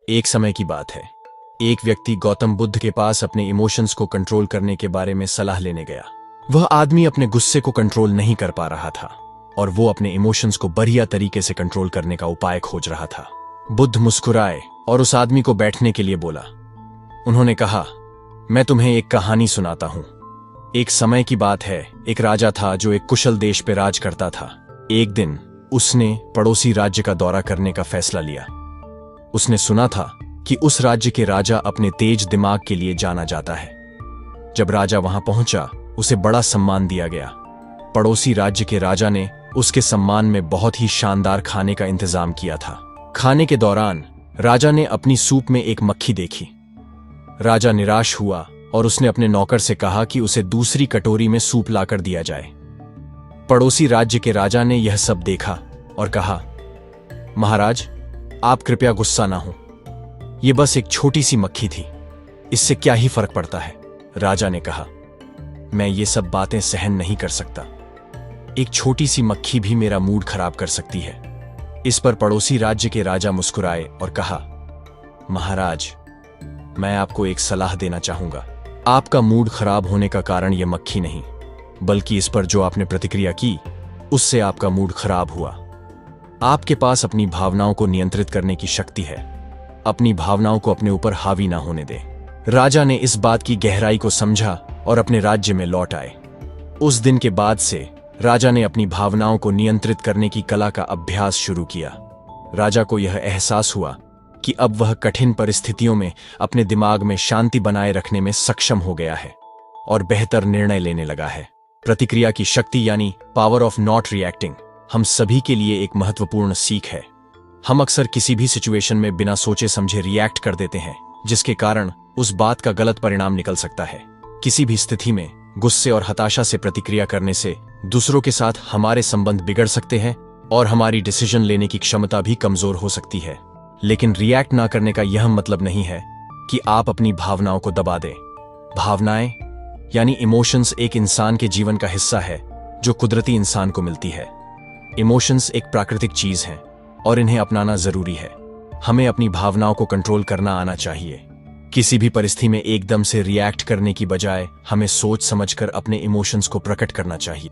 एक समय की बात है। एक व्यक्ति गौतम बुद्ध के पास अपने इमोशंस को कंट्रोल करने के बारे में सलाह लेने गया। वह आदमी अपने गुस्से को कंट्रोल नहीं कर पा रहा था और वो अपने इमोशंस को बढ़िया तरीके से कंट्रोल करने का उपाय खोज रहा था। बुद्ध मुस्कुराए और उस आदमी को बैठने के लिए बोला। उन्होंने कहा, मैं तुम्हें एक कहानी सुनाता हूं। एक समय की बात है, एक राजा था जो एक कुशल देश पे राज करता था। एक दिन उसने पड़ोसी राज्य का दौरा करने का फैसला लिया। उसने सुना था कि उस राज्य के राजा अपने तेज दिमाग के लिए जाना जाता है। जब राजा वहां पहुंचा, उसे बड़ा सम्मान दिया गया। पड़ोसी राज्य के राजा ने उसके सम्मान में बहुत ही शानदार खाने का इंतजाम किया था। खाने के दौरान राजा ने अपनी सूप में एक मक्खी देखी। राजा निराश हुआ और उसने अपने नौकर से कहा कि उसे दूसरी कटोरी में सूप लाकर दिया जाए। पड़ोसी राज्य के राजा ने यह सब देखा और कहा, महाराज, आप कृपया गुस्सा ना हो। यह बस एक छोटी सी मक्खी थी, इससे क्या ही फर्क पड़ता है। राजा ने कहा, मैं ये सब बातें सहन नहीं कर सकता। एक छोटी सी मक्खी भी मेरा मूड खराब कर सकती है। इस पर पड़ोसी राज्य के राजा मुस्कुराए और कहा, महाराज, मैं आपको एक सलाह देना चाहूंगा। आपका मूड खराब होने का कारण यह मक्खी नहीं, बल्कि इस पर जो आपने प्रतिक्रिया की, उससे आपका मूड खराब हुआ। आपके पास अपनी भावनाओं को नियंत्रित करने की शक्ति है। अपनी भावनाओं को अपने ऊपर हावी ना होने दें। राजा ने इस बात की गहराई को समझा और अपने राज्य में लौट आए। उस दिन के बाद से राजा ने अपनी भावनाओं को नियंत्रित करने की कला का अभ्यास शुरू किया। राजा को यह एहसास हुआ कि अब वह कठिन परिस्थितियों में अपने दिमाग में शांति बनाए रखने में सक्षम हो गया है और बेहतर निर्णय लेने लगा है। प्रतिक्रिया की शक्ति यानी पावर ऑफ नॉट रिएक्टिंग हम सभी के लिए एक महत्वपूर्ण सीख है। हम अक्सर किसी भी सिचुएशन में बिना सोचे समझे रिएक्ट कर देते हैं, जिसके कारण उस बात का गलत परिणाम निकल सकता है। किसी भी स्थिति में गुस्से और हताशा से प्रतिक्रिया करने से दूसरों के साथ हमारे संबंध बिगड़ सकते हैं और हमारी डिसीजन लेने की क्षमता भी कमजोर हो सकती है। लेकिन रिएक्ट ना करने का यह मतलब नहीं है कि आप अपनी भावनाओं को दबा दें। भावनाएं यानी इमोशंस एक इंसान के जीवन का हिस्सा है जो कुदरती इंसान को मिलती है। इमोशंस एक प्राकृतिक चीज हैं और इन्हें अपनाना जरूरी है। हमें अपनी भावनाओं को कंट्रोल करना आना चाहिए। किसी भी परिस्थिति में एकदम से रिएक्ट करने की बजाय हमें सोच समझकर अपने इमोशंस को प्रकट करना चाहिए।